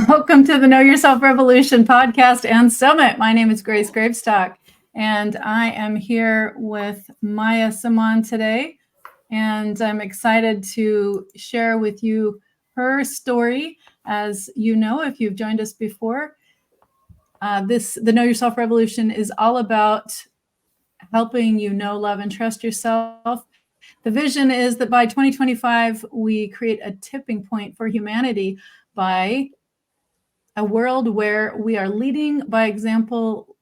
Welcome to the Know Yourself Revolution podcast and summit. My name is Grace Gravestock, and I am here with Maya Simand today. And I'm excited to share with you her story. As you know, if you've joined us before, the Know Yourself Revolution is all about helping you know, love, and trust yourself. The vision is that by 2025, we create a tipping point for humanity by a world where we are leading by example,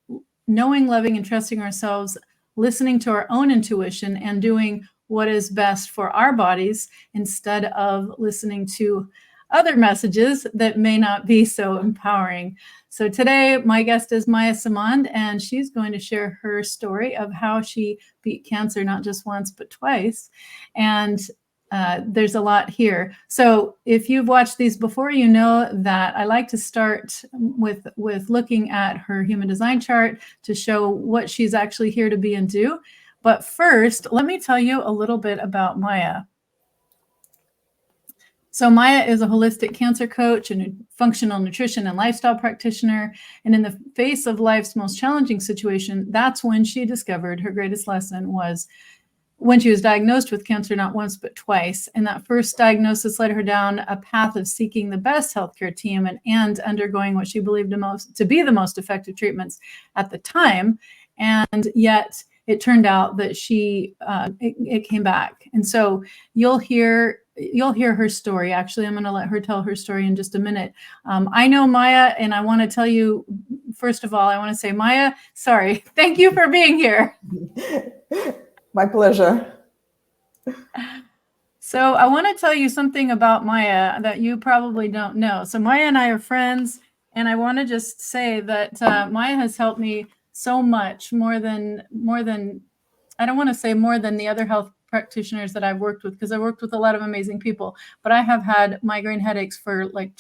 knowing, loving, and trusting ourselves, listening to our own intuition, and doing what is best for our bodies instead of listening to other messages that may not be so empowering. So today, my guest is Maya Simand, and she's going to share her story of how she beat cancer not just once, but twice. And there's a lot here. So if you've watched these before, you know that I like to start with looking at her human design chart to show what she's actually here to be and do. But first, let me tell you a little bit about Maya. So Maya is a holistic cancer coach and a functional nutrition and lifestyle practitioner. And in the face of life's most challenging situation, that's when she discovered her greatest lesson was when she was diagnosed with cancer, not once, but twice. And that first diagnosis led her down a path of seeking the best healthcare team and undergoing what she believed to be the most effective treatments at the time. And yet it turned out that it came back. And so you'll hear her story. Actually, I'm going to let her tell her story in just a minute. I know Maya, and I want to tell you, first of all, I want to say, Maya, sorry, thank you for being here. My pleasure. So I want to tell you something about Maya that you probably don't know. So Maya and I are friends, and I want to just say that Maya has helped me so much, more than I don't want to say more than the other health practitioners that I've worked with, because I worked with a lot of amazing people, but I have had migraine headaches for like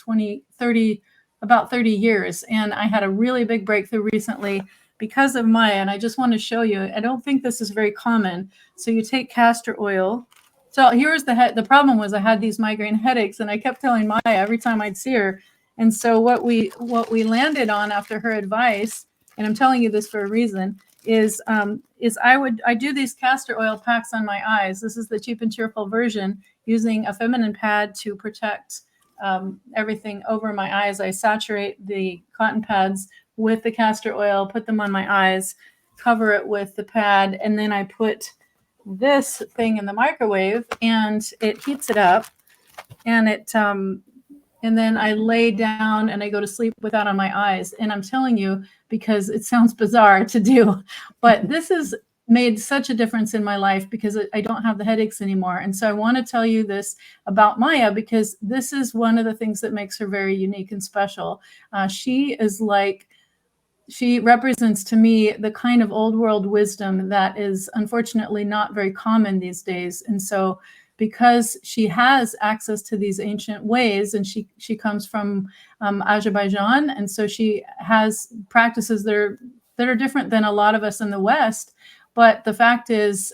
about 30 years. And I had a really big breakthrough recently because of Maya. And I just want to show you, I don't think this is very common. So you take castor oil. So here's the problem was I had these migraine headaches, and I kept telling Maya every time I'd see her. And so what we landed on after her advice, and I'm telling you this for a reason, is I do these castor oil packs on my eyes. This is the cheap and cheerful version, using a feminine pad to protect everything over my eyes. I saturate the cotton pads with the castor oil, put them on my eyes, cover it with the pad, and then I put this thing in the microwave, and it heats it up, and and then I lay down and I go to sleep with that on my eyes. And I'm telling you, because it sounds bizarre to do, but this has made such a difference in my life because I don't have the headaches anymore. And so I want to tell you this about Maya, because this is one of the things that makes her very unique and special. She represents to me the kind of old world wisdom that is unfortunately not very common these days. And so because she has access to these ancient ways, and she comes from Azerbaijan, and so she has practices that are different than a lot of us in the West. But the fact is,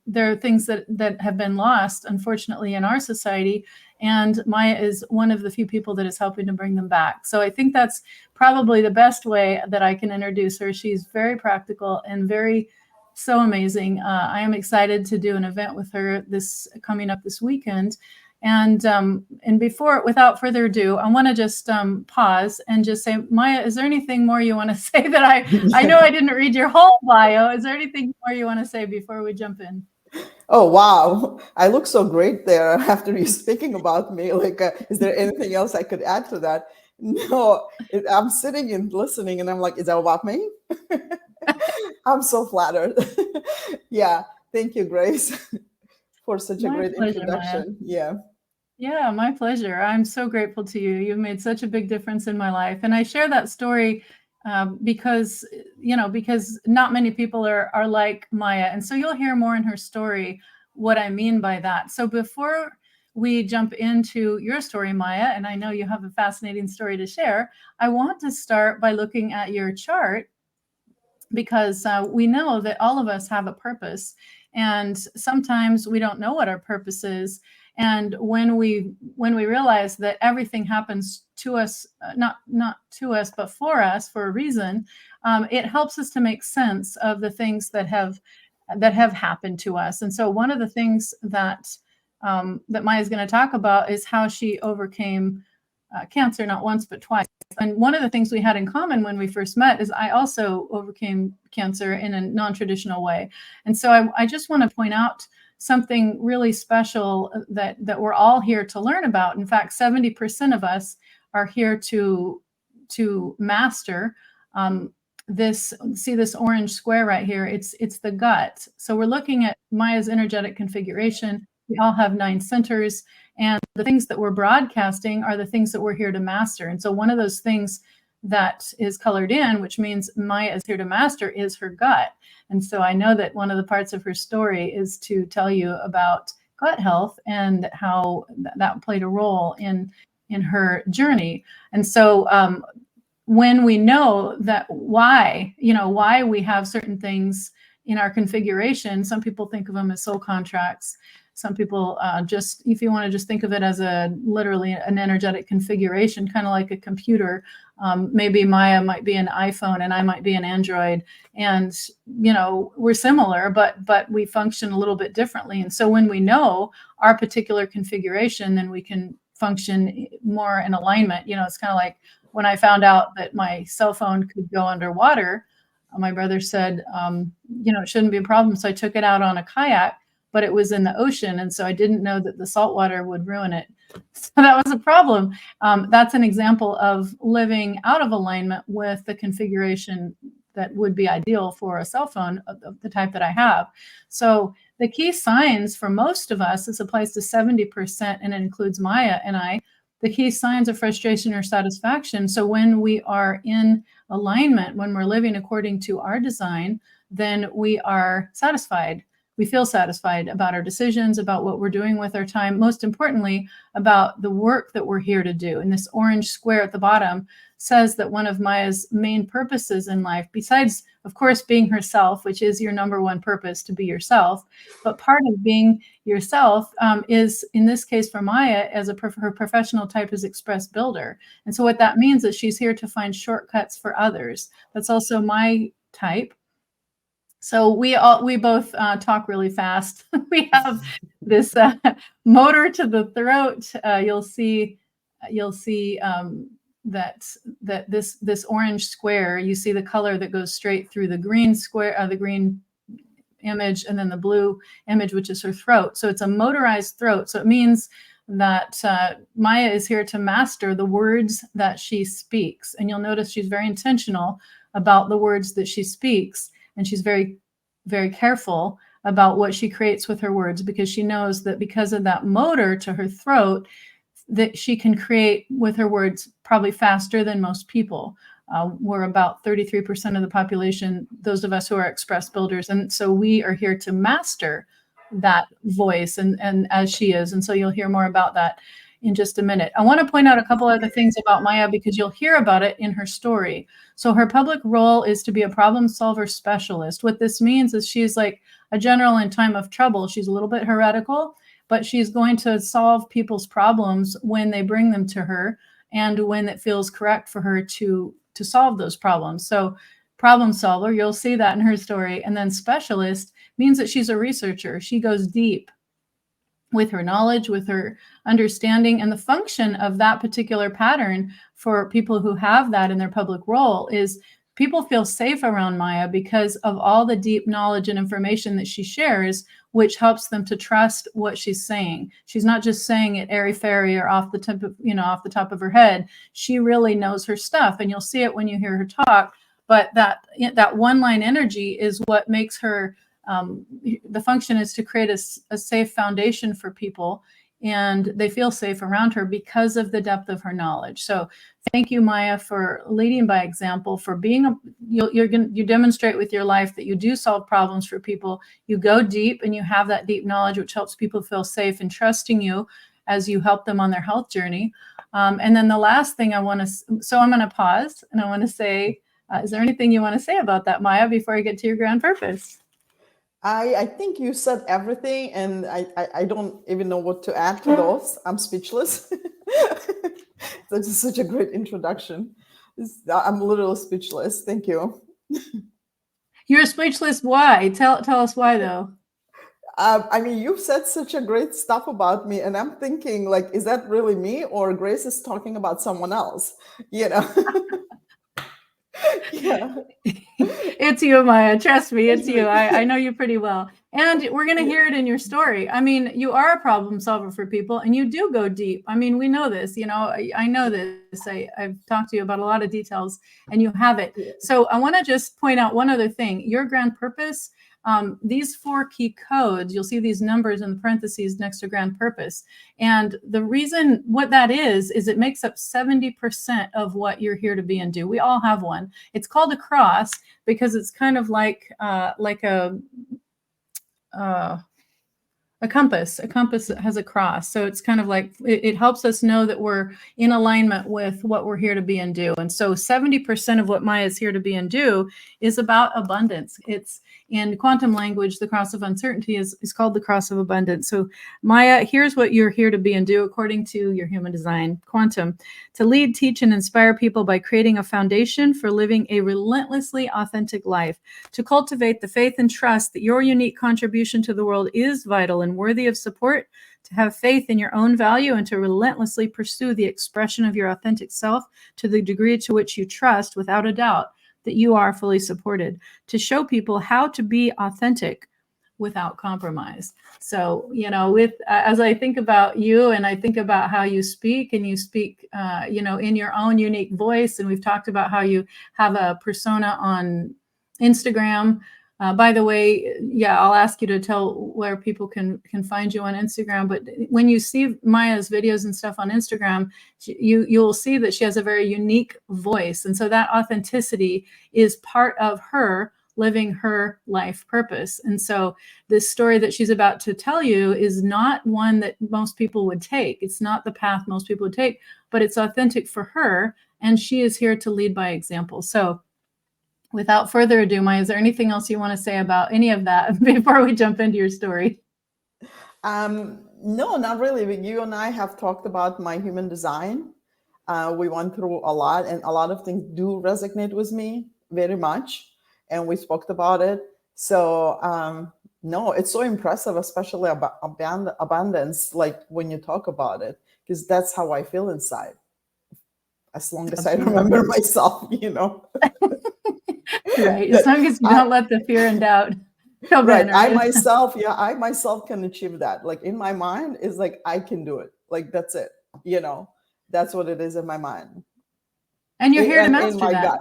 there are things that have been lost, unfortunately, in our society. And Maya is one of the few people that is helping to bring them back. So I think that's probably the best way that I can introduce her. She's very practical and so amazing. I am excited to do an event with her coming up this weekend. And without further ado, I want to just pause and just say, Maya, is there anything more you want to say that I know I didn't read your whole bio. Is there anything more you want to say before we jump in? Oh, wow. I look so great there after you speaking about me. Like, is there anything else I could add to that? No, I'm sitting and listening, and I'm like, is that about me? I'm so flattered. Yeah. Thank you, Grace, for such a great introduction. Maya. Yeah, my pleasure. I'm so grateful to you. You've made such a big difference in my life. And I share that story because not many people are like Maya. And so you'll hear more in her story what I mean by that. So before we jump into your story, Maya, and I know you have a fascinating story to share, I want to start by looking at your chart, because we know that all of us have a purpose. And sometimes we don't know what our purpose is. And when we realize that everything happens to us, not to us, but for us for a reason, it helps us to make sense of the things that have happened to us. And so one of the things that that Maya's going to talk about is how she overcame cancer, not once but twice. And one of the things we had in common when we first met is I also overcame cancer in a non-traditional way. And so I just want to point out something really special that we're all here to learn about. In fact, 70% of us are here to master this. See this orange square right here? It's the gut. So we're looking at Maya's energetic configuration. We all have 9 centers, and the things that we're broadcasting are the things that we're here to master. And so one of those things that is colored in, which means Maya is here to master, is her gut. And so I know that one of the parts of her story is to tell you about gut health and how that played a role in her journey. And so when we know that why we have certain things in our configuration, some people think of them as soul contracts. Some people just, if you want to just think of it as literally an energetic configuration, kind of like a computer. Maybe Maya might be an iPhone and I might be an Android, and we're similar, but we function a little bit differently. And so when we know our particular configuration, then we can function more in alignment. It's kind of like when I found out that my cell phone could go underwater, my brother said, it shouldn't be a problem. So I took it out on a kayak, but it was in the ocean. And so I didn't know that the salt water would ruin it. So that was a problem. That's an example of living out of alignment with the configuration that would be ideal for a cell phone of the type that I have. So the key signs for most of us, this applies to 70%, and it includes Maya and I, the key signs of frustration or satisfaction. So when we are in alignment, when we're living according to our design, then we are satisfied. We feel satisfied about our decisions, about what we're doing with our time, most importantly, about the work that we're here to do. And this orange square at the bottom says that one of Maya's main purposes in life, besides, of course, being herself, which is your number one purpose, to be yourself, but part of being yourself is, in this case for Maya, as her professional type is express builder. And so what that means is she's here to find shortcuts for others. That's also my type. So we both talk really fast. We have this motor to the throat. You'll see that this orange square. You see the color that goes straight through the green square, the green image, and then the blue image, which is her throat. So it's a motorized throat. So it means that Maya is here to master the words that she speaks. And you'll notice she's very intentional about the words that she speaks. And she's very, very careful about what she creates with her words, because she knows that because of that motor to her throat, that she can create with her words probably faster than most people. We're about 33% of the population, those of us who are express builders. And so we are here to master that voice, and as she is. And so you'll hear more about that in just a minute. I want to point out a couple other things about Maya, because you'll hear about it in her story. So her public role is to be a problem solver specialist. What this means is she's like a general in time of trouble. She's a little bit heretical, but she's going to solve people's problems when they bring them to her and when it feels correct for her to solve those problems. So problem solver, you'll see that in her story. And then specialist means that she's a researcher. She goes deep with her knowledge, with her understanding. And the function of that particular pattern for people who have that in their public role is people feel safe around Maya because of all the deep knowledge and information that she shares, which helps them to trust what she's saying. She's not just saying it airy-fairy or off the top of her head. She really knows her stuff, and you'll see it when you hear her talk. But that one-line energy is what makes her. The function is to create a safe foundation for people, and they feel safe around her because of the depth of her knowledge. So thank you, Maya, for leading by example, for being you demonstrate with your life that you do solve problems for people. You go deep and you have that deep knowledge, which helps people feel safe and trusting you as you help them on their health journey. And then the last thing I'm going to pause, and I want to say, is there anything you want to say about that, Maya, before I get to your grand purpose? I think you said everything, and I don't even know what to add to those. I'm speechless. That's just such a great introduction. I'm literally speechless. Thank you. You're speechless. Why? Tell us why though. I mean, you've said such a great stuff about me, and I'm thinking, like, is that really me, or Grace is talking about someone else? You know? Yeah. It's you, Maya. Trust me, it's you. I know you pretty well. And we're going to hear it in your story. I mean, you are a problem solver for people and you do go deep. I mean, we know this, you know, I know this. I've talked to you about a lot of details and you have it. So I want to just point out one other thing. Your grand purpose, these 4 key codes, you'll see these numbers in the parentheses next to grand purpose. And the reason what that is it makes up 70% of what you're here to be and do. We all have one. It's called a cross because it's kind of like a compass. A compass has a cross. So it's kind of like it helps us know that we're in alignment with what we're here to be and do. And so 70% of what Maya is here to be and do is about abundance. It's in quantum language, the cross of uncertainty is called the cross of abundance. So Maya, here's what you're here to be and do according to your human design quantum: to lead, teach, and inspire people by creating a foundation for living a relentlessly authentic life, to cultivate the faith and trust that your unique contribution to the world is vital and worthy of support, to have faith in your own value, and to relentlessly pursue the expression of your authentic self to the degree to which you trust, without a doubt, that you are fully supported, to show people how to be authentic without compromise. So, you know, as I think about you and I think about how you speak, and you speak, you know, in your own unique voice, and we've talked about how you have a persona on Instagram. By the way, yeah, I'll ask you to tell where people can find you on Instagram. But when you see Maya's videos and stuff on Instagram, you'll see that she has a very unique voice, and so that authenticity is part of her living her life purpose. And so this story that she's about to tell you is not one that most people would take. It's not the path most people would take, but it's authentic for her, and she is here to lead by example. So without further ado, Maya, is there anything else you want to say about any of that before we jump into your story? No, not really. You and I have talked about my human design. We went through a lot, and a lot of things do resonate with me very much. And we spoke about it. So, no, it's so impressive, especially about abundance, like when you talk about it, because that's how I feel inside. As long as I remember myself, you know. Right. As long as you don't let the fear and doubt come right. in. Right. I myself can achieve that. Like in my mind is like, I can do it. Like, that's it. You know, that's what it is in my mind. And you're here to master in my that. gut.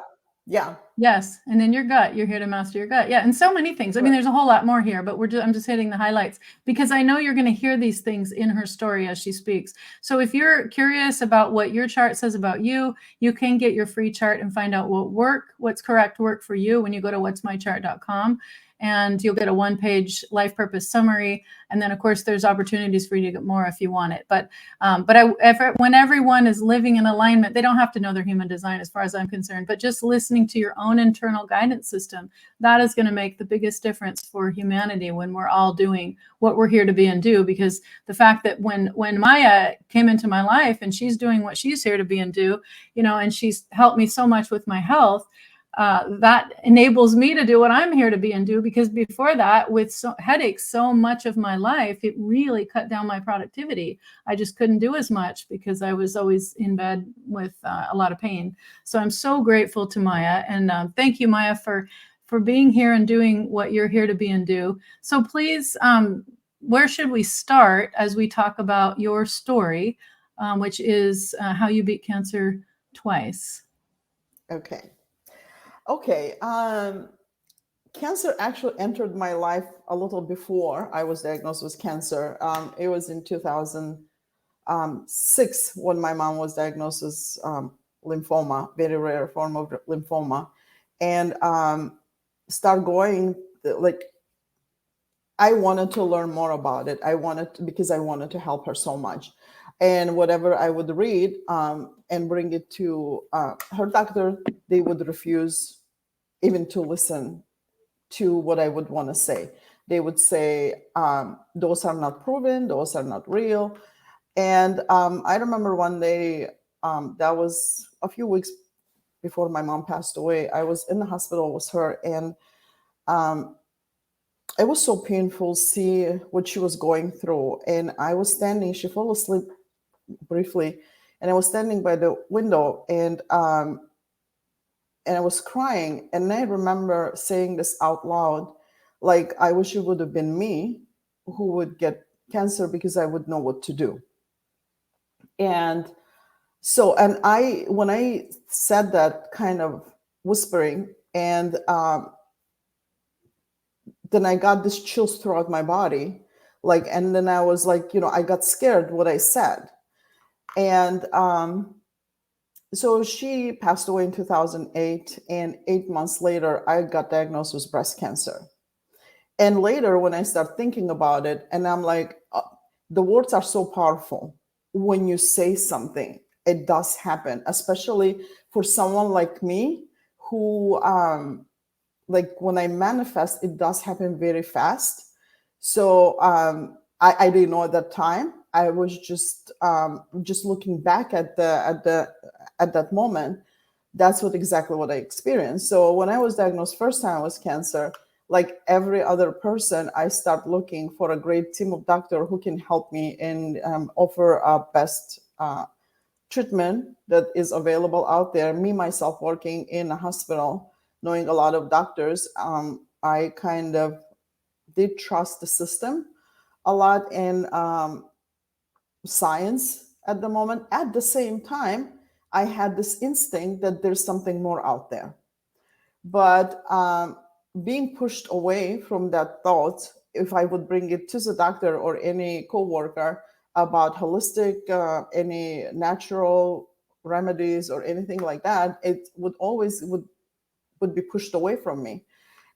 Yeah. Yes. And then your gut, you're here to master your gut. Yeah. And so many things. I mean, there's a whole lot more here, but I'm just hitting the highlights because I know you're going to hear these things in her story as she speaks. So if you're curious about what your chart says about you, you can get your free chart and find out what's correct work for you when you go to what'smychart.com. And you'll get a 1-page life purpose summary. And then, of course, there's opportunities for you to get more if you want it. But when everyone is living in alignment, they don't have to know their human design as far as I'm concerned. But just listening to your own internal guidance system, that is going to make the biggest difference for humanity when we're all doing what we're here to be and do. Because the fact that when Maya came into my life and she's doing what she's here to be and do, you know, and she's helped me so much with my health, that enables me to do what I'm here to be and do, because before that, with headaches so much of my life, it really cut down my productivity. I just couldn't do as much because I was always in bed with a lot of pain. So I'm so grateful to Maya, and thank you, Maya, for being here and doing what you're here to be and do. So please, where should we start as we talk about your story, which is how you beat cancer twice? Okay. Cancer actually entered my life a little before I was diagnosed with cancer. It was in 2006 when my mom was diagnosed with lymphoma, very rare form of lymphoma, and start going like I wanted to learn more about it. Because I wanted to help her so much. And whatever I would read and bring it to her doctor, they would refuse even to listen to what I would want to say. they would say, those are not proven, those are not real. And I remember one day, that was a few weeks before my mom passed away. I was in the hospital with her, and um, it was so painful see what she was going through. And I was standing, she fell asleep briefly, and I was standing by the window, and I was crying. And I remember saying this out loud, like, I wish it would have been me who would get cancer, because I would know what to do. And so, and when I said that, kind of whispering, and then I got this chills throughout my body, like, and then I was like, I got scared what I said. And so she passed away in 2008, and 8 months later, I got diagnosed with breast cancer. And later, when I start thinking about it, and I'm like, the words are so powerful. When you say something, it does happen, especially for someone like me who, like, when I manifest, it does happen very fast. So I didn't know at that time. I was just looking back at that moment. That's exactly what I experienced. So when I was diagnosed first time with cancer, like every other person, I start looking for a great team of doctor who can help me and offer a best treatment that is available out there. Me, myself, working in a hospital, knowing a lot of doctors, I kind of did trust the system a lot in science at the moment. At the same time, I had this instinct that there's something more out there. But being pushed away from that thought, if I would bring it to the doctor or any coworker about holistic, any natural remedies or anything like that, it would always would be pushed away from me.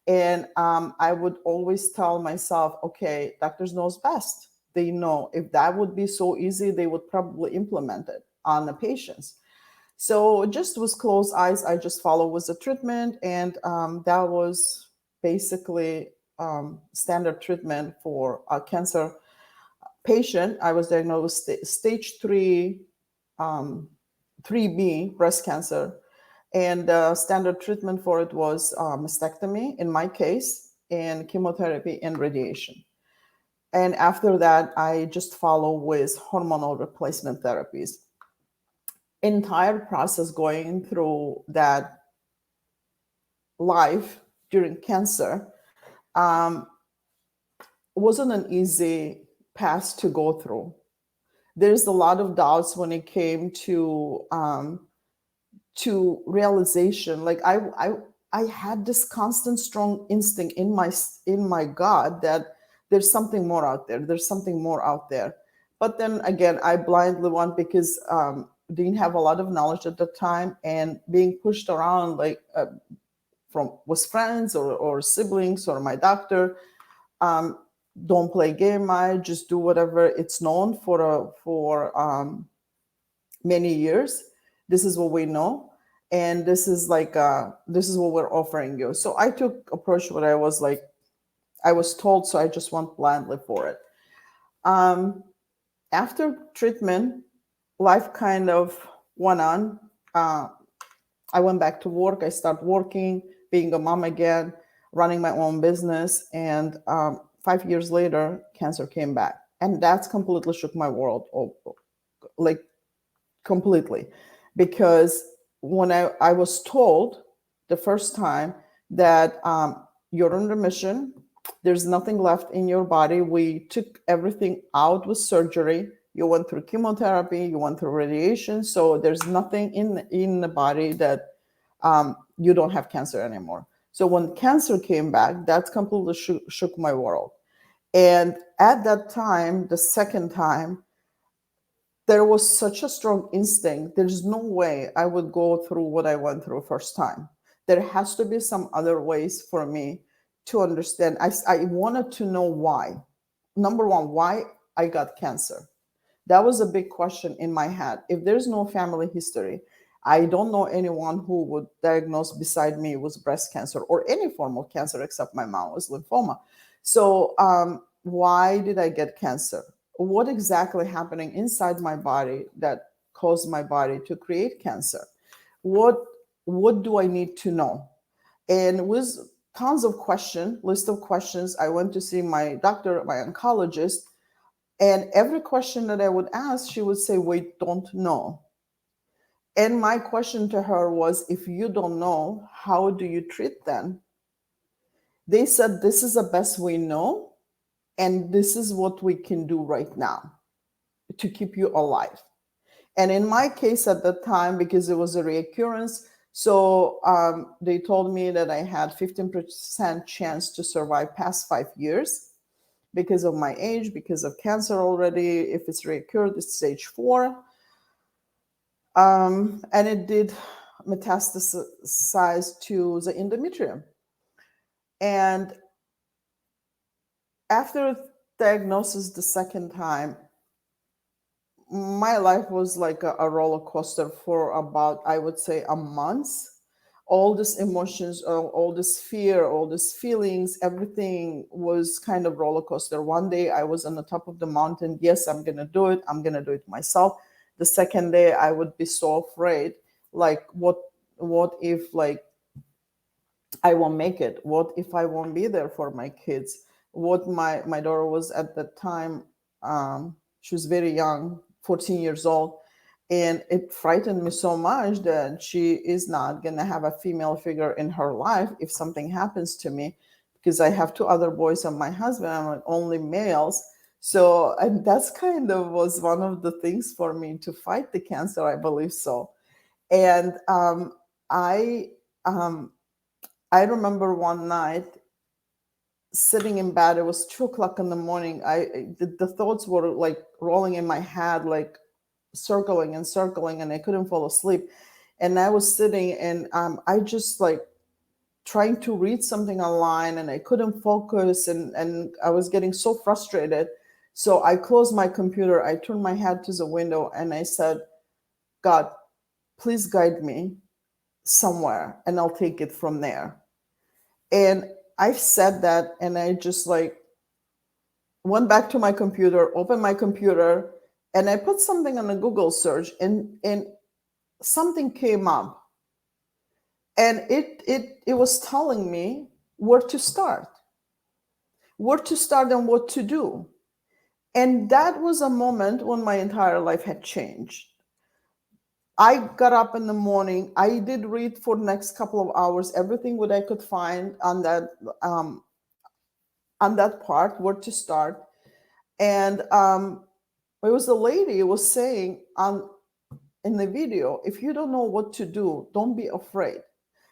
And I would always tell myself, okay, doctors knows best. They know. If that would be so easy, they would probably implement it on the patients. So just with closed eyes, I just follow with the treatment, and that was basically standard treatment for a cancer patient. I was diagnosed with stage 3B breast cancer, and standard treatment for it was mastectomy in my case, and chemotherapy and radiation. And after that, I just follow with hormonal replacement therapies. Entire process going through that life during cancer um, wasn't an easy path to go through. There's a lot of doubts when it came to realization. Like I had this constant strong instinct in my gut that there's something more out there. There's something more out there. But then again, I blindly went because didn't have a lot of knowledge at the time, and being pushed around like from with friends or siblings or my doctor. Um, don't play game, I just do whatever it's known for many years. This is what we know, and this is like this is what we're offering you. So I took approach what I was like, I was told, so I just went blindly for it. Um, After treatment, life kind of went on. I went back to work. I started working, being a mom again, running my own business. And 5 years later, cancer came back. And that's completely shook my world, like completely. Because when I was told the first time that you're in remission, there's nothing left in your body. We took everything out with surgery. You went through chemotherapy, you went through radiation. So there's nothing in the body that you don't have cancer anymore. So when cancer came back, that completely shook my world. And at that time, the second time, there was such a strong instinct. There's no way I would go through what I went through first time. There has to be some other ways for me to understand. I wanted to know why. Number one, why I got cancer. That was a big question in my head. If there's no family history, I don't know anyone who would diagnose beside me with breast cancer or any form of cancer except my mom was lymphoma. So, why did I get cancer? What exactly happening inside my body that caused my body to create cancer? What what do I need to know? And with tons of list of questions, I went to see my doctor, my oncologist, and every question that I would ask, she would say, "Wait, don't know." And my question to her was, if you don't know, how do you treat them? They said, this is the best we know, and this is what we can do right now to keep you alive. And in my case at the time, because it was a reoccurrence, so they told me that I had 15% chance to survive past 5 years because of my age, because of cancer already. If it's reoccurred, it's stage 4. And it did metastasize to the endometrium. And after diagnosis the second time, my life was like a roller coaster for about, I would say, a month. All these emotions, all this fear, all these feelings, everything was kind of roller coaster. One day I was on the top of the mountain. Yes, I'm going to do it. I'm going to do it myself. The second day I would be so afraid. Like, what if, like, I won't make it? What if I won't be there for my kids? What my daughter was at the time, she was very young, 14 years old, and it frightened me so much that she is not going to have a female figure in her life if something happens to me, because I have 2 other boys and my husband. I'm like only males. So, and that's kind of was one of the things for me to fight the cancer, I believe so. And I um, I remember one night sitting in bed. It was 2 o'clock in the morning. The thoughts were like rolling in my head, like circling and circling, and I couldn't fall asleep. And I was sitting, and I just like trying to read something online, and I couldn't focus, and I was getting so frustrated. So I closed my computer. I turned my head to the window, and I said, "God, please guide me somewhere, and I'll take it from there." And I said that, and I just like went back to my computer, opened my computer, and I put something on a Google search, and something came up, and it was telling me where to start and what to do. And that was a moment when my entire life had changed. I got up in the morning. I did read for the next couple of hours everything what I could find um, on that part, where to start. And it was a lady who was saying in the video, if you don't know what to do, don't be afraid.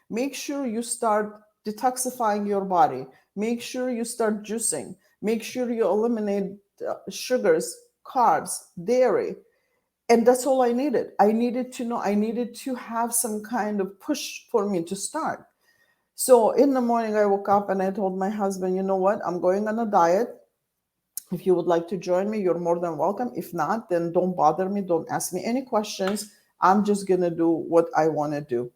Make sure you start detoxifying your body. Make sure you start juicing. Make sure you eliminate sugars, carbs, dairy. And that's all I needed. I needed to know, I needed to have some kind of push for me to start. So in the morning, I woke up and I told my husband, you know what? I'm going on a diet. If you would like to join me, you're more than welcome. If not, then don't bother me. Don't ask me any questions. I'm just going to do what I want to do.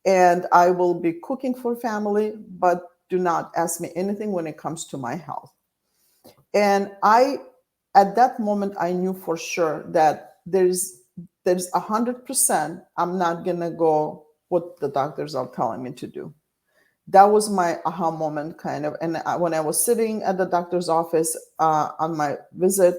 And I will be cooking for family, but do not ask me anything when it comes to my health. And at that moment, I knew for sure that there's 100%, I'm not going to go what the doctors are telling me to do. That was my aha moment, kind of. And when I was sitting at the doctor's office on my visit,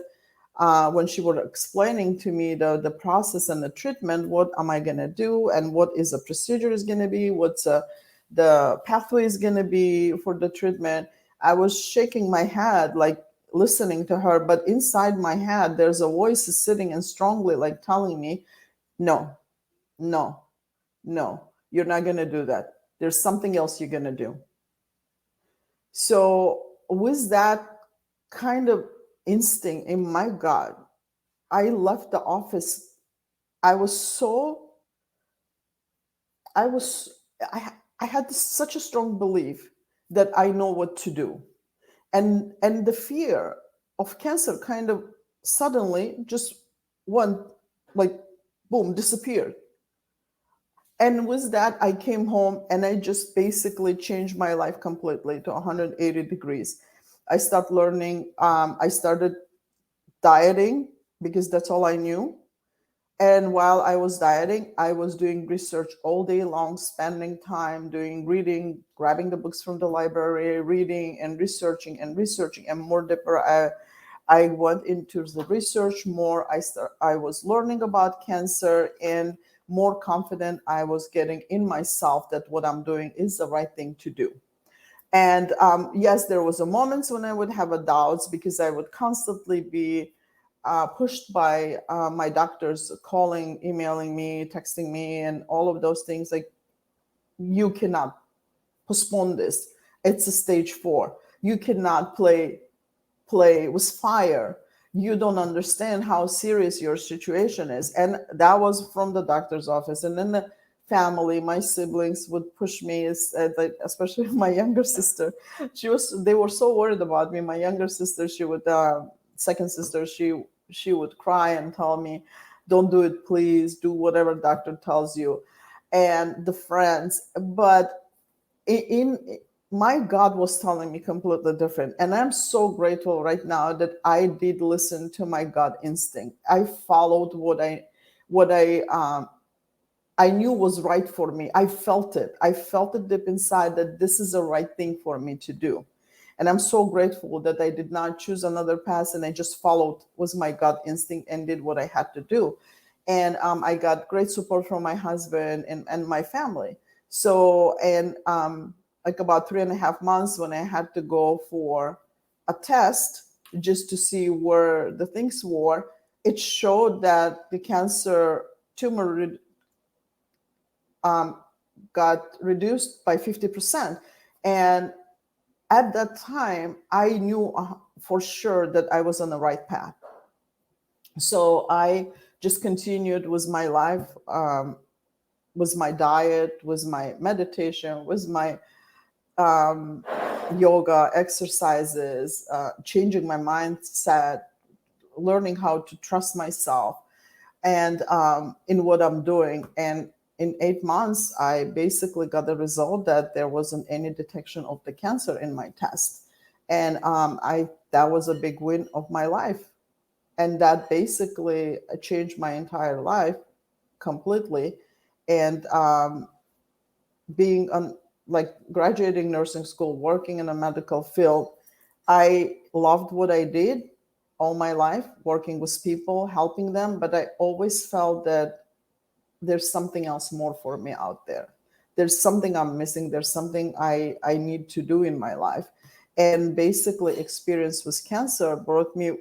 when she was explaining to me the process and the treatment, what am I going to do, and what is the procedure is going to be, what's the pathway is going to be for the treatment, I was shaking my head, like listening to her. But inside my head, there's a voice sitting and strongly like telling me, no, no, no, you're not going to do that. There's something else you're going to do. So with that kind of instinct in my gut, I left the office. I was so, I was, I had such a strong belief that I know what to do. And the fear of cancer kind of suddenly just went, like, boom, disappeared. And with that, I came home and I just basically changed my life completely to 180 degrees. I started learning. I started dieting because that's all I knew. And while I was dieting, I was doing research all day long, spending time doing reading, grabbing the books from the library, reading and researching, and more deeper. I went into the research more. I was learning about cancer, and more confident I was getting in myself that what I'm doing is the right thing to do. And yes, there was a moments when I would have a doubts because I would constantly be pushed by my doctors calling, emailing me, texting me, and all of those things. Like, you cannot postpone this. It's a stage 4. You cannot play with fire. You don't understand how serious your situation is. And that was from the doctor's office. And then the family, my siblings would push me, especially my younger sister. They were so worried about me. My younger sister, second sister, she would cry and tell me, don't do it, please, do whatever doctor tells you. And the friends, but in my God was telling me completely different. And I'm so grateful right now that I did listen to my gut instinct. I followed what I knew was right for me. I felt it. I felt it deep inside that this is the right thing for me to do. And I'm so grateful that I did not choose another path, and I just followed was my gut instinct and did what I had to do. And I got great support from my husband and my family. So, and like about 3.5 months when I had to go for a test just to see where the things were, it showed that the cancer tumor got reduced by 50%. And at that time, I knew for sure that I was on the right path. So I just continued with my life, with my diet, with my meditation, with my yoga exercises, changing my mindset, learning how to trust myself, and in what I'm doing. And in 8 months, I basically got the result that there wasn't any detection of the cancer in my test. And that was a big win of my life. And that basically changed my entire life completely. And being on, like, graduating nursing school, working in a medical field, I loved what I did all my life, working with people, helping them. But I always felt that there's something else more for me out there. There's something I'm missing. There's something I need to do in my life. And basically, experience with cancer brought me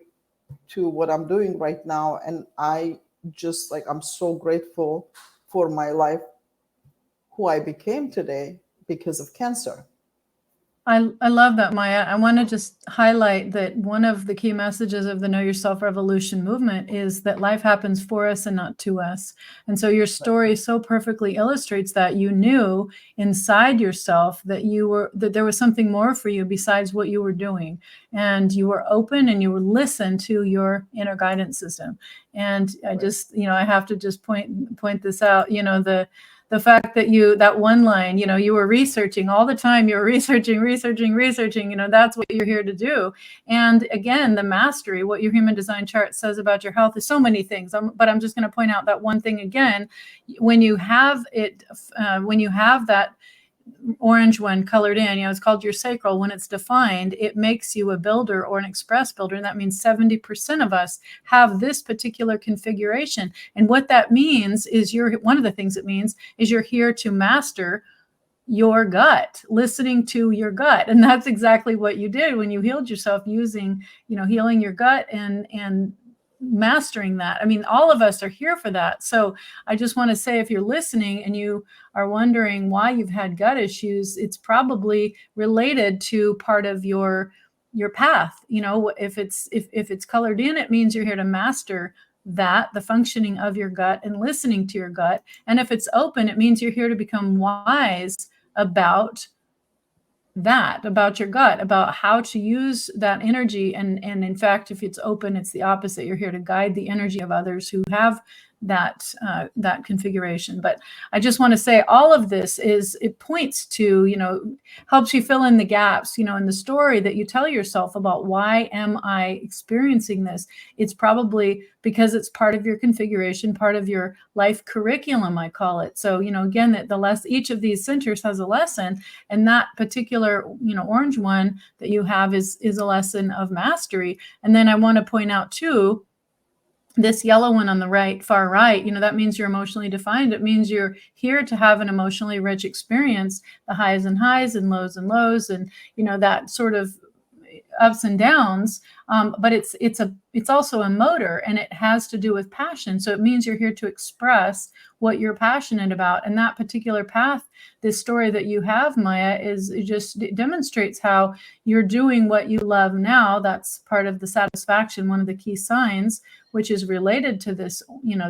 to what I'm doing right now. And I'm so grateful for my life, who I became today because of cancer. I love that, Maya. I want to just highlight that one of the key messages of the Know Yourself Revolution movement is that life happens for us and not to us. And so your story so perfectly illustrates that. You knew inside yourself that that there was something more for you besides what you were doing. And you were open and you were listened to your inner guidance system. And I just, I have to just point this out, the fact that that one line, you were researching all the time, you were researching, that's what you're here to do. And again, the mastery, what your human design chart says about your health is so many things. But I'm just going to point out that one thing again. When you have it, when you have that orange one colored in, it's called your sacral. When it's defined, it makes you a builder or an express builder. And that means 70% of us have this particular configuration. And what that means is one of the things it means is you're here to master your gut, listening to your gut. And that's exactly what you did when you healed yourself, using, healing your gut and mastering that. I mean, all of us are here for that. So I just want to say, if you're listening and you are wondering why you've had gut issues, it's probably related to part of your path. If it's colored in, it means you're here to master the functioning of your gut and listening to your gut. And if it's open, it means you're here to become wise about your gut, about how to use that energy. And in fact, if it's open, it's the opposite. You're here to guide the energy of others who have that configuration. But I just want to say all of this it points to, helps you fill in the gaps, in the story that you tell yourself about why am I experiencing this. It's probably because it's part of your configuration, part of your life curriculum, I call it. So, again, that each of these centers has a lesson, and that particular, orange one that you have is a lesson of mastery. And then I want to point out too, this yellow one on the right, far right, that means you're emotionally defined. It means you're here to have an emotionally rich experience, the highs and highs and lows and lows, and that sort of ups and downs. But it's also a motor, and it has to do with passion. So it means you're here to express what you're passionate about. And that particular path, this story that you have, Maya, it demonstrates how you're doing what you love now. That's part of the satisfaction, one of the key signs, which is related to this,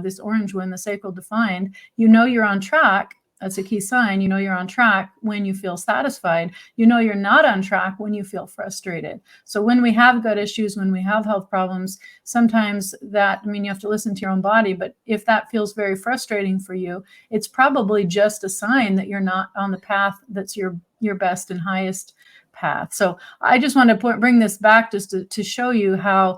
this orange one, the sacral defined. You're on track. That's a key sign. You're on track when you feel satisfied. You're not on track when you feel frustrated. So when we have gut issues, when we have health problems, sometimes you have to listen to your own body. But if that feels very frustrating for you, it's probably just a sign that you're not on the path that's your best and highest path. So I just want to bring this back just to show you how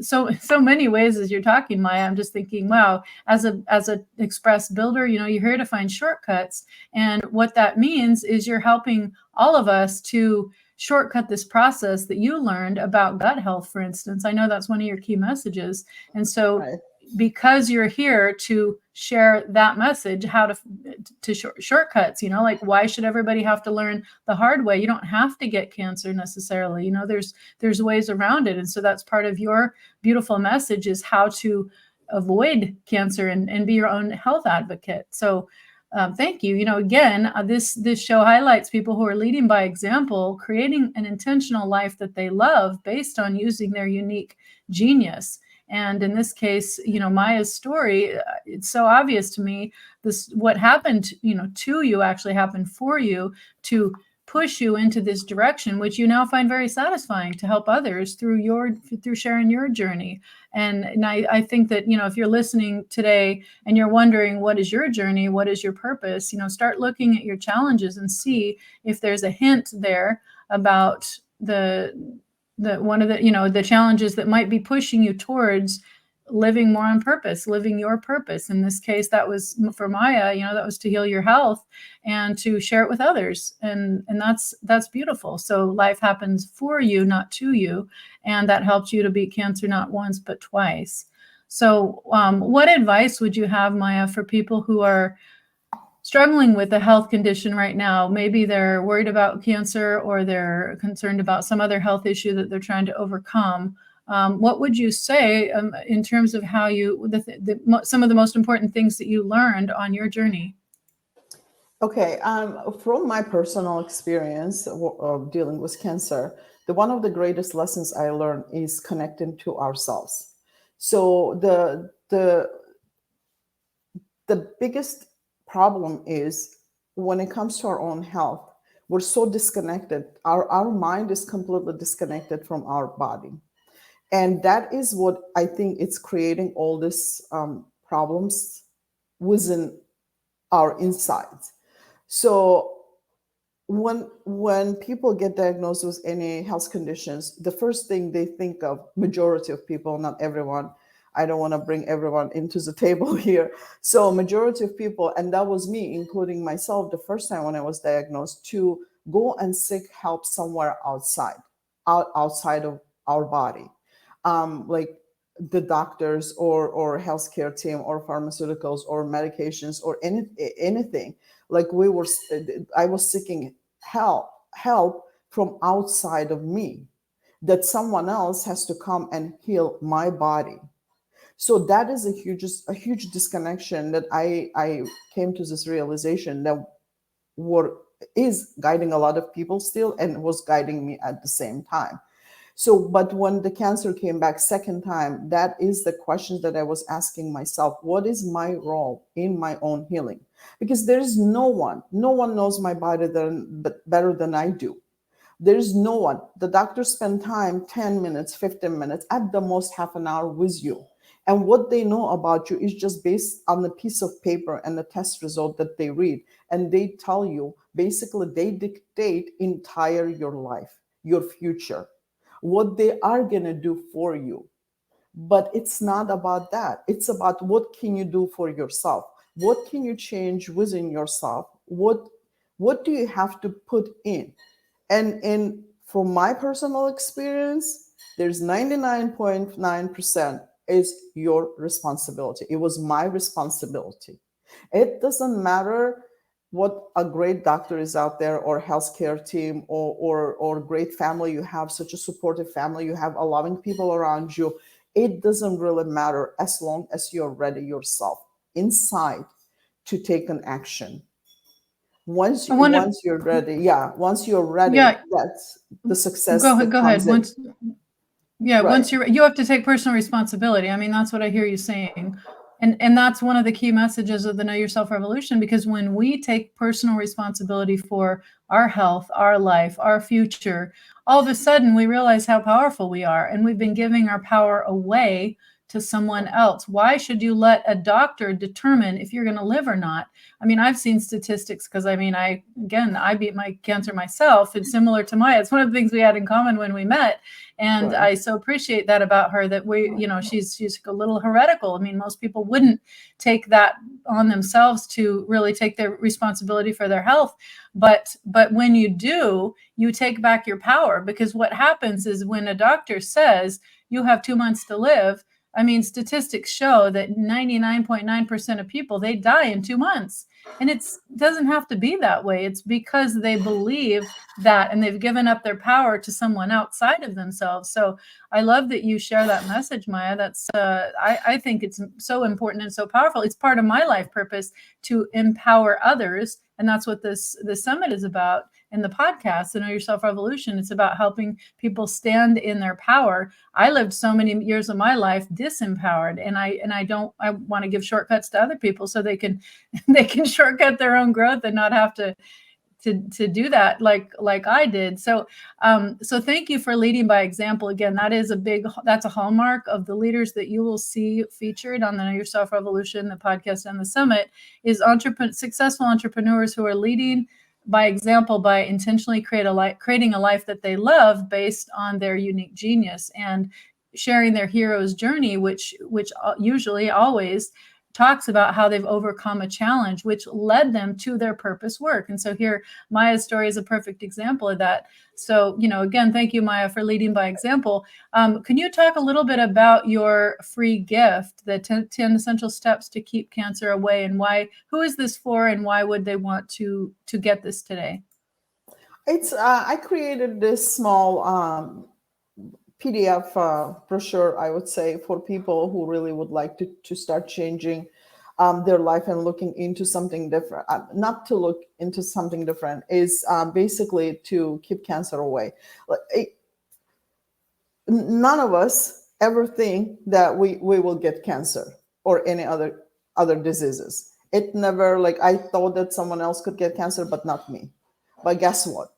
so many ways as you're talking, Maya, I'm just thinking, wow, as a express builder, you're here to find shortcuts. And what that means is you're helping all of us to shortcut this process that you learned about gut health, for instance. I know that's one of your key messages. And so Right. because you're here to share that message, how to shortcuts, like why should everybody have to learn the hard way? You don't have to get cancer necessarily. There's ways around it. And so that's part of your beautiful message, is how to avoid cancer and be your own health advocate. So thank you. Again, this show highlights people who are leading by example, creating an intentional life that they love based on using their unique genius. And in this case, Maya's story, it's so obvious to me, what happened, to you actually happened for you to push you into this direction, which you now find very satisfying, to help others through sharing your journey. And I think that, if you're listening today and you're wondering, what is your journey? What is your purpose? Start looking at your challenges and see if there's a hint there about one of the challenges that might be pushing you towards living more on purpose, living your purpose. In this case, that was for Maya, that was to heal your health and to share it with others. And that's beautiful. So life happens for you, not to you. And that helps you to beat cancer, not once, but twice. So what advice would you have, Maya, for people who are struggling with a health condition right now? Maybe they're worried about cancer, or they're concerned about some other health issue that they're trying to overcome. What would you say in terms of how some of the most important things that you learned on your journey? Okay, from my personal experience of dealing with cancer, one of the greatest lessons I learned is connecting to ourselves. So the biggest problem is when it comes to our own health, we're so disconnected. Our mind is completely disconnected from our body. And that is what I think it's creating all these problems within our insides. So when people get diagnosed with any health conditions, the first thing they think of, majority of people, not everyone, I don't want to bring everyone into the table here. So majority of people, and that was me, including myself, the first time when I was diagnosed, to go and seek help somewhere outside of our body, like the doctors or healthcare team or pharmaceuticals or medications or anything. Like I was seeking help from outside of me, that someone else has to come and heal my body. So that is a huge disconnection that I came to this realization that is guiding a lot of people still, and was guiding me at the same time. So, but when the cancer came back second time, that is the questions that I was asking myself. What is my role in my own healing? Because there is no one knows my body better than I do. There's no one. The doctors spend time, 10 minutes, 15 minutes, at the most half an hour with you. And what they know about you is just based on the piece of paper and the test result that they read. And they tell you, basically, they dictate entire your life, your future, what they are going to do for you. But it's not about that. It's about what can you do for yourself? What can you change within yourself? What do you have to put in? And from my personal experience, there's 99.9% is your responsibility. It was my responsibility. It doesn't matter what a great doctor is out there, or healthcare team, or great family you have, such a supportive family, you have a loving people around you. It doesn't really matter as long as you're ready yourself inside to take an action. once I want to, once you're ready, yeah, once you're ready, yeah, that's the success that go ahead. comes in. Once, yeah, Right. once you have to take personal responsibility. I mean, that's what I hear you saying. And that's one of the key messages of the Know Yourself Revolution, because when we take personal responsibility for our health, our life, our future, all of a sudden we realize how powerful we are, and we've been giving our power away to someone else. Why should you let a doctor determine if you're going to live or not? I mean, I've seen statistics, because I mean, I beat my cancer myself, and similar to Maya, it's one of the things we had in common when we met. And Right. I so appreciate that about her, that she's a little heretical. I mean, most people wouldn't take that on themselves to really take their responsibility for their health. But when you do, you take back your power, because what happens is when a doctor says you have 2 months to live, I mean, statistics show that 99.9% of people, they die in 2 months. And it doesn't have to be that way. It's because they believe that, and they've given up their power to someone outside of themselves. So I love that you share that message, Maya. That's I think it's so important and so powerful. It's part of my life purpose to empower others, and that's what this summit is about. In the podcast, the Know Yourself Revolution, it's about helping people stand in their power. I lived so many years of my life disempowered, and I want to give shortcuts to other people so they can they can shortcut their own growth and not have to do that like I did. So so thank you for leading by example. Again, that's a hallmark of the leaders that you will see featured on the Know Yourself Revolution, the podcast, and the summit, is successful entrepreneurs who are leading by example, by intentionally creating a life that they love based on their unique genius, and sharing their hero's journey, which usually always talks about how they've overcome a challenge which led them to their purpose work. And so here, Maya's story is a perfect example of that. So, again, thank you, Maya, for leading by example. Can you talk a little bit about your free gift, the 10 essential steps to keep cancer away, and who is this for, and why would they want to get this today? It's I created this small PDF brochure, I would say, for people who really would like to start changing their life and looking into something different. Not to look into something different, is basically to keep cancer away. None of us ever think that we will get cancer or any other diseases. It never, like, I thought that someone else could get cancer, but not me. But guess what?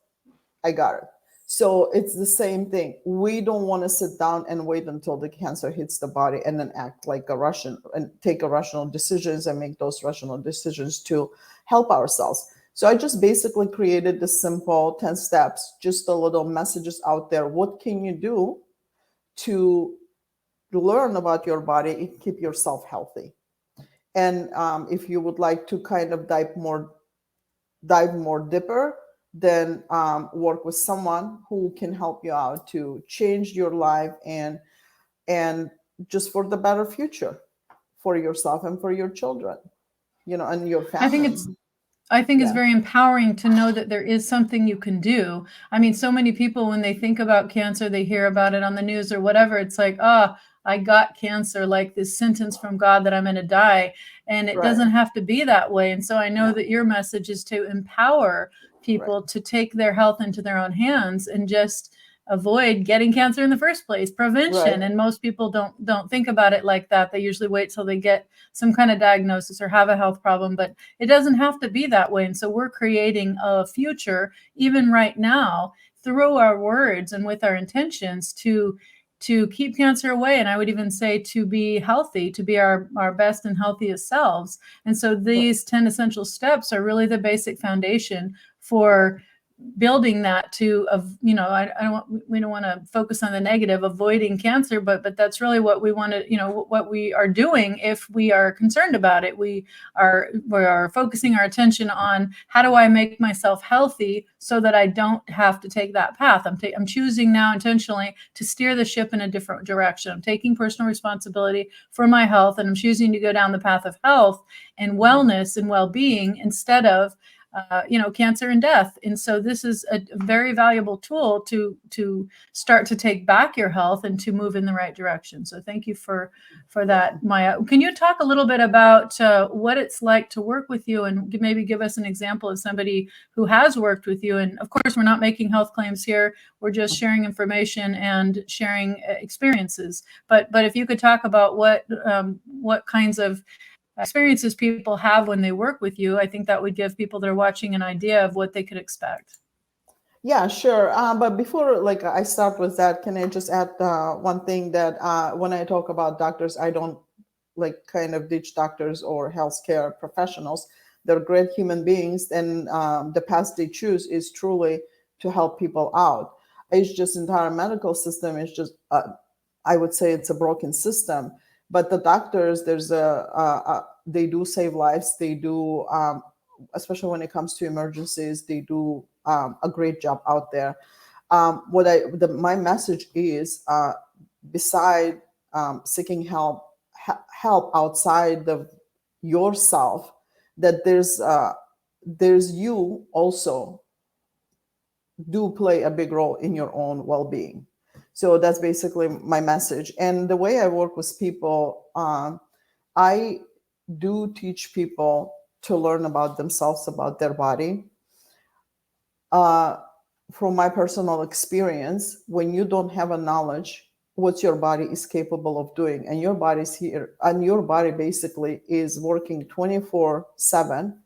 I got it. So it's the same thing. We don't want to sit down and wait until the cancer hits the body and then act like a Russian and take irrational decisions and make those rational decisions to help ourselves. So I just basically created the simple 10 steps, just a little messages out there. What can you do to learn about your body and keep yourself healthy? And if you would like to kind of dive more deeper, then work with someone who can help you out to change your life and just for the better future for yourself and for your children, and your I think family. it's Yeah. very empowering to know that there is something you can do. I mean, so many people, when they think about cancer, they hear about it on the news or whatever. It's like, I got cancer, like this sentence from God that I'm going to die. And it Right. doesn't have to be that way. And so I know No. that your message is to empower people Right. to take their health into their own hands and just avoid getting cancer in the first place. Right. Prevention. And most people don't think about it like that. They usually wait till they get some kind of diagnosis or have a health problem, but it doesn't have to be that way. And so we're creating a future, even right now, through our words and with our intentions, to keep cancer away. And I would even say to be healthy, to be our best and healthiest selves. And so these 10 essential steps are really the basic foundation for building that to, we don't want to focus on the negative, avoiding cancer, but that's really what we want to, what we are doing if we are concerned about it. We are focusing our attention on, how do I make myself healthy so that I don't have to take that path? I'm choosing now intentionally to steer the ship in a different direction. I'm taking personal responsibility for my health, and I'm choosing to go down the path of health and wellness and well-being instead of cancer and death. And so this is a very valuable tool to start to take back your health and to move in the right direction. So thank you for that, Maya. Can you talk a little bit about what it's like to work with you, and maybe give us an example of somebody who has worked with you? And of course, we're not making health claims here. We're just sharing information and sharing experiences. But if you could talk about what kinds of experiences people have when they work with you, I think that would give people that are watching an idea of what they could expect. Yeah, sure. But before I start with that, can I just add one thing that when I talk about doctors, I don't kind of ditch doctors or healthcare professionals. They're great human beings, and the path they choose is truly to help people out. It's just entire medical system is just, I would say it's a broken system. But the doctors, they do save lives. They do, especially when it comes to emergencies, they do a great job out there. My message is, beside seeking help outside of yourself, that there's you also do play a big role in your own well-being. So that's basically my message. And the way I work with people, I do teach people to learn about themselves, about their body. From my personal experience, when you don't have a knowledge what your body is capable of doing, and your body's here, and your body basically is working 24/7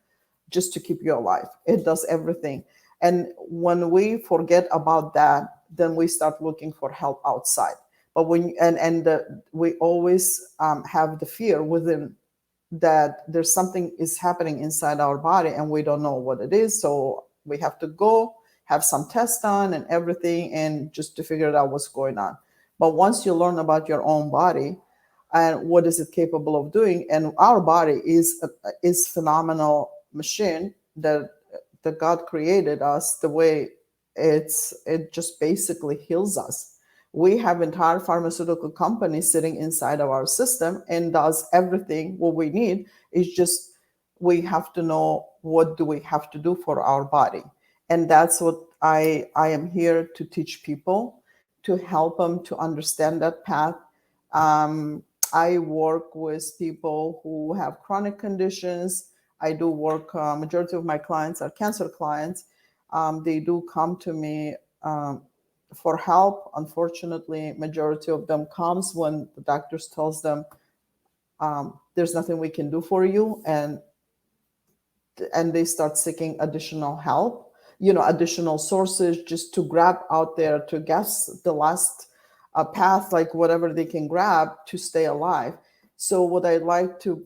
just to keep you alive. It does everything. And when we forget about that, then we start looking for help outside. But we always have the fear within, that there's something is happening inside our body and we don't know what it is. So we have to go have some tests done and everything, and just to figure out what's going on. But once you learn about your own body and what is it capable of doing, and our body is phenomenal machine that God created us the way it just basically heals us. We have entire pharmaceutical companies sitting inside of our system and does everything what we need. It's just we have to know what do we have to do for our body. And that's what I am here to teach people, to help them to understand that path. I work with people who have chronic conditions. I do work, majority of my clients are cancer clients. They do come to me for help. Unfortunately, majority of them comes when the doctors tells them there's nothing we can do for you, and they start seeking additional help, additional sources just to grab out there, to guess the last path, like whatever they can grab to stay alive. So what I like to,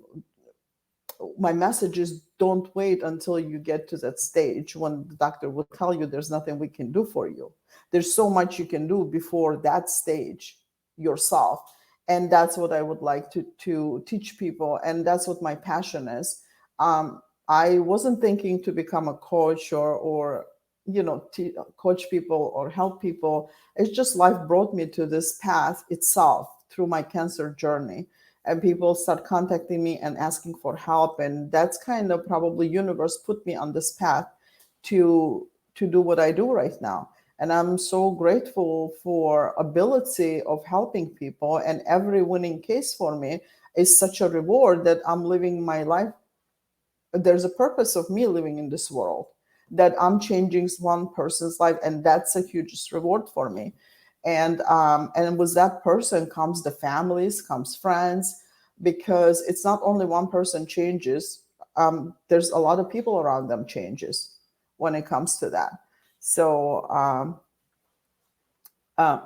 my message is, don't wait until you get to that stage when the doctor will tell you there's nothing we can do for you. There's so much you can do before that stage yourself. And that's what I would like to teach people. And that's what my passion is. I wasn't thinking to become a coach or coach people or help people. It's just life brought me to this path itself through my cancer journey. And people start contacting me and asking for help. And that's kind of probably universe put me on this path to do what I do right now. And I'm so grateful for ability of helping people. And every winning case for me is such a reward that I'm living my life. There's a purpose of me living in this world, that I'm changing one person's life. And that's a huge reward for me. And with that person comes the families, comes friends, because it's not only one person changes. There's a lot of people around them changes when it comes to that. So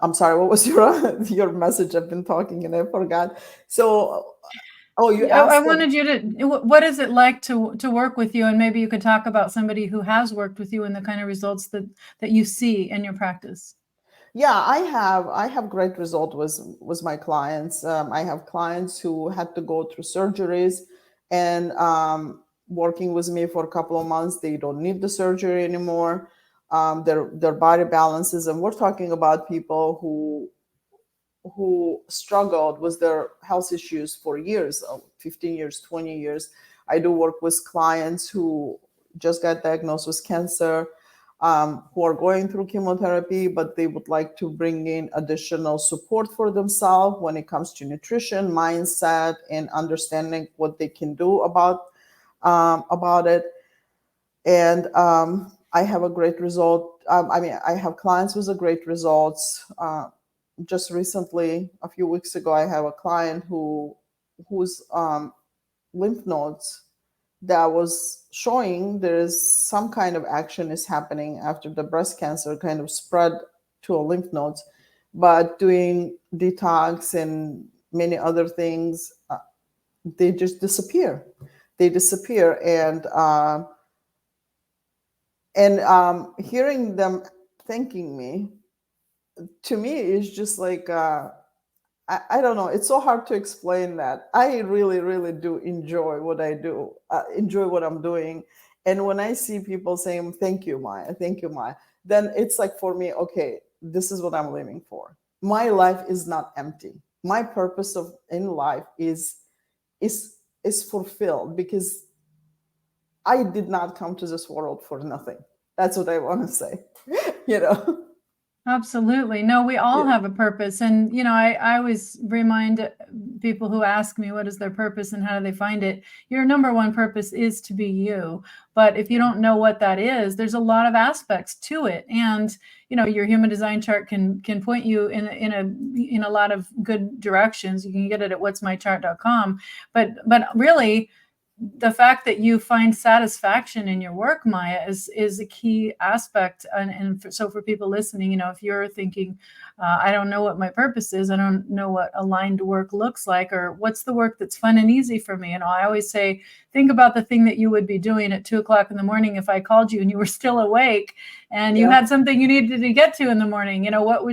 I'm sorry, what was your your message? I've been talking and I forgot. So, oh, you I asked that. wanted you to, what is it like to work with you? And maybe you could talk about somebody who has worked with you and the kind of results that you see in your practice. Yeah, I have great result with my clients. I have clients who had to go through surgeries, and working with me for a couple of months, they don't need the surgery anymore. Their body balances, and we're talking about people who struggled with their health issues for years, 15 years, 20 years. I do work with clients who just got diagnosed with cancer, who are going through chemotherapy, but they would like to bring in additional support for themselves when it comes to nutrition, mindset, and understanding what they can do about it. And I have a great result. I mean, I have clients with a great results. Just recently, a few weeks ago, I have a client whose lymph nodes that was showing there is some kind of action is happening after the breast cancer kind of spread to a lymph nodes, but doing detox and many other things, they just disappear. They disappear, and hearing them thanking me, to me is just like I don't know. It's so hard to explain that. I really, really do enjoy what I do, enjoy what I'm doing. And when I see people saying, thank you, Maya, thank you, Maya, then it's like for me, okay, this is what I'm living for. My life is not empty. My purpose of in life is is fulfilled because I did not come to this world for nothing. That's what I want to say. you know? Absolutely. No, we all Yeah. have a purpose. And, I always remind people who ask me what is their purpose and how do they find it. Your number one purpose is to be you. But if you don't know what that is, there's a lot of aspects to it. And, your human design chart can point you in a lot of good directions. You can get it at what'smychart.com. But really, the fact that you find satisfaction in your work, Maya, is a key aspect. So for people listening, if you're thinking, I don't know what my purpose is, I don't know what aligned work looks like, or what's the work that's fun and easy for me. I always say, think about the thing that you would be doing at 2 o'clock in the morning if I called you and you were still awake and you Yeah. had something you needed to get to in the morning.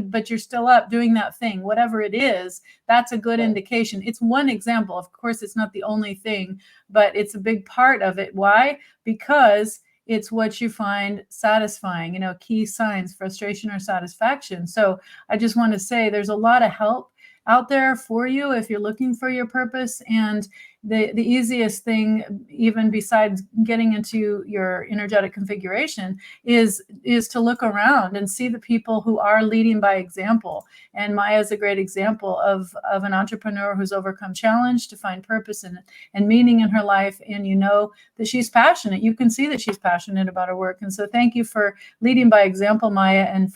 But you're still up doing that thing, whatever it is. That's a good Right. indication. It's one example. Of course, it's not the only thing, but it's a big part of it. Why? Because it's what you find satisfying, key signs, frustration or satisfaction. So I just want to say there's a lot of help out there for you if you're looking for your purpose. And the easiest thing, even besides getting into your energetic configuration, is to look around and see the people who are leading by example. And Maya is a great example of an entrepreneur who's overcome challenge to find purpose and meaning in her life. And that she's passionate. You can see that she's passionate about her work. And so thank you for leading by example, Maya, and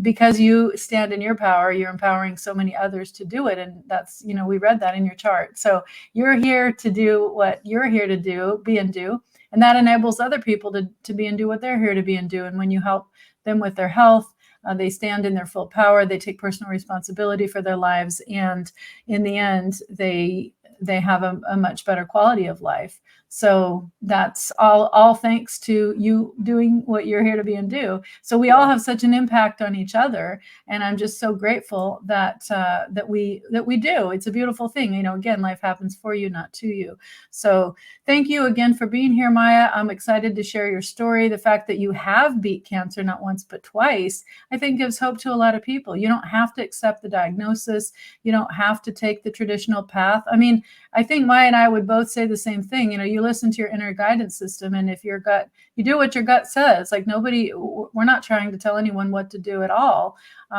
because you stand in your power, you're empowering so many others to do it. And that's, we read that in your chart. So you're here to do what you're here to do, be and do. And that enables other people to be and do what they're here to be and do. And when you help them with their health, they stand in their full power, they take personal responsibility for their lives. And in the end, they have a much better quality of life. So that's all thanks to you doing what you're here to be and do. So we all have such an impact on each other, and I'm just so grateful that we do. It's a beautiful thing. Again, life happens for you, not to you. So thank you again for being here, Maya. I'm excited to share your story. The fact that you have beat cancer not once but twice, I think gives hope to a lot of people. You don't have to accept the diagnosis. You don't have to take the traditional path. I mean, I think Maya and I would both say the same thing. You listen to your inner guidance system, and if your gut, you do what your gut says. Like we're not trying to tell anyone what to do at all.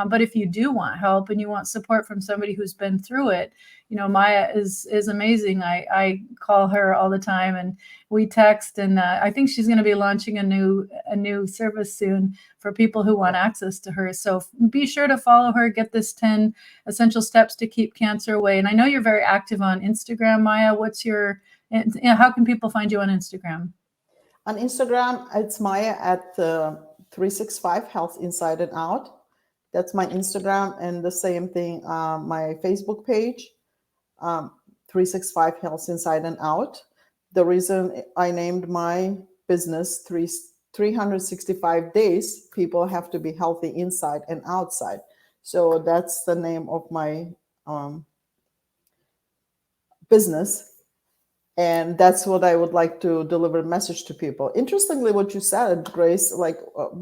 But if you do want help and you want support from somebody who's been through it, Maya is amazing. I call her all the time and we text, and I think she's going to be launching a new service soon for people who want access to her. So be sure to follow her, get this 10 essential steps to keep cancer away. And I know you're very active on Instagram, Maya. How can people find you on Instagram? On Instagram, it's Maya at 365 Health Inside and Out. That's my Instagram, and the same thing, my Facebook page, um, 365 Health Inside and Out. The reason I named my business 365 days, people have to be healthy inside and outside. So that's the name of my um, business. And that's what I would like to deliver a message to people. Interestingly, what you said, Grace, like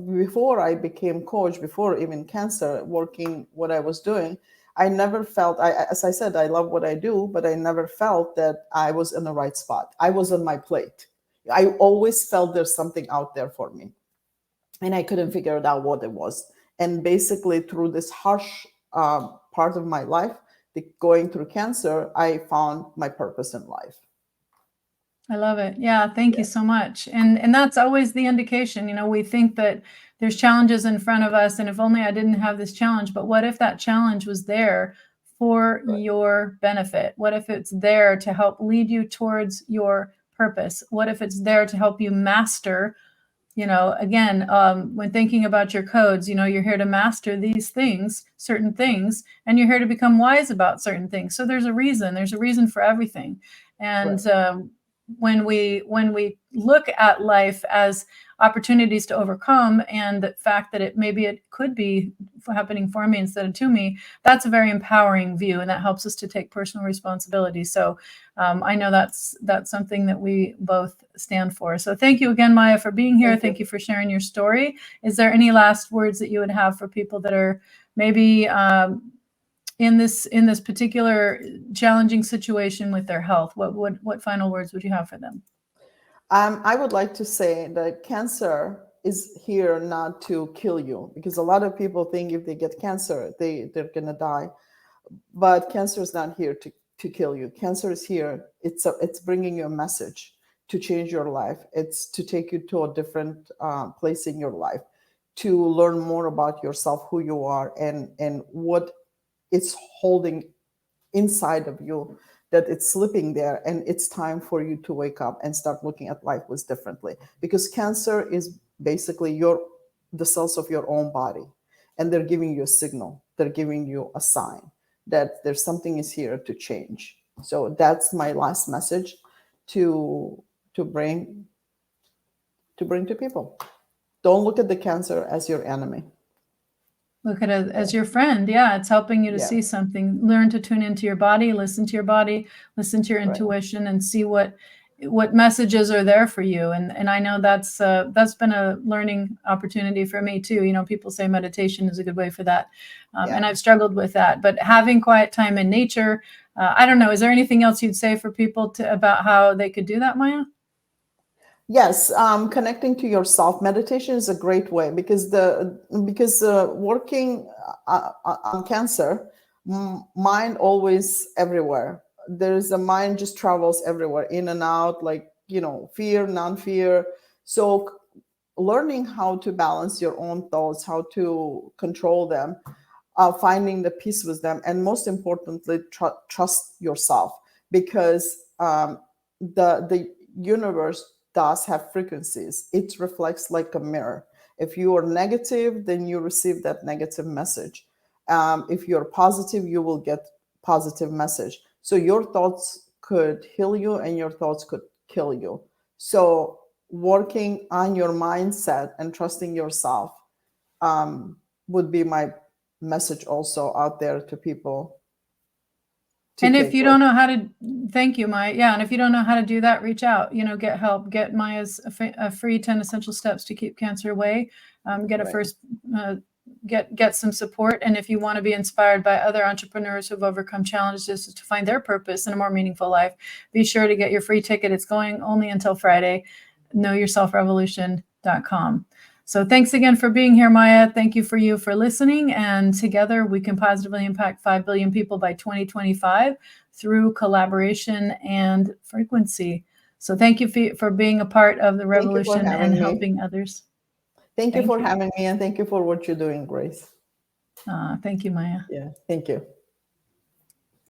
before I became coach, before even cancer, working what I was doing, I never felt, as I said, I love what I do, but I never felt that I was in the right spot. I was on my plate. I always felt there's something out there for me, and I couldn't figure it out what it was. And basically, through this harsh part of my life, going through cancer, I found my purpose in life. I love it. Yeah, thank you Yes. so much. And that's always the indication. We think that there's challenges in front of us, and if only I didn't have this challenge. But what if that challenge was there for Right. your benefit? What if it's there to help lead you towards your purpose? What if it's there to help you master, again, when thinking about your codes, you're here to master these things, certain things, and you're here to become wise about certain things. So there's a reason for everything. And Right. when we look at life as opportunities to overcome, and the fact that it could be happening for me instead of to me, that's a very empowering view, and that helps us to take personal responsibility. So I know that's something that we both stand for. So thank you again, Maya, for being here. Thank you for sharing your story. Is there any last words that you would have for people that are maybe in this particular challenging situation with their health? What final words would you have for them? I would like to say that cancer is here not to kill you, because a lot of people think if they get cancer, they're going to die. But cancer is not here to kill you. Cancer is here. It's bringing you a message to change your life. It's to take you to a different place in your life, to learn more about yourself, who you are, and what it's holding inside of you, that it's slipping there, and it's time for you to wake up and start looking at life with differently, because cancer is basically the cells of your own body, and they're giving you a signal, they're giving you a sign that there's something is here to change. So that's my last message to bring to people. Don't look at the cancer as your enemy. Look at it as your friend. Yeah, it's helping you to Yeah. see something. Learn to tune into your body, listen to your body, listen to your Right. intuition, and see what messages are there for you. And I know that's been a learning opportunity for me too. People say meditation is a good way for that, and Yeah. I've struggled with that. But having quiet time in nature, I don't know. Is there anything else you'd say for people about how they could do that, Maya? Yes, connecting to yourself. Meditation is a great way, because working on cancer, mind always everywhere. There's a mind just travels everywhere, in and out, like fear, non-fear. So learning how to balance your own thoughts, how to control them, finding the peace with them, and most importantly, trust yourself, because the universe does have frequencies. It reflects like a mirror. If you are negative, then you receive that negative message. If you're positive, you will get positive message. So your thoughts could heal you, and your thoughts could kill you. So working on your mindset and trusting yourself would be my message also out there to people. And if you don't know how to, thank you, Maya. Yeah, and if you don't know how to do that, reach out. Get help. Get Maya's a free 10 essential steps to keep cancer away. Get a first, get some support. And if you want to be inspired by other entrepreneurs who've overcome challenges to find their purpose in a more meaningful life, be sure to get your free ticket. It's going only until Friday. KnowYourselfRevolution.com. So thanks again for being here, Maya. Thank you for listening. And together we can positively impact 5 billion people by 2025 through collaboration and frequency. So thank you for being a part of the revolution and helping others. Thank you for having me, and thank you for what you're doing, Grace. Thank you, Maya. Yeah, thank you.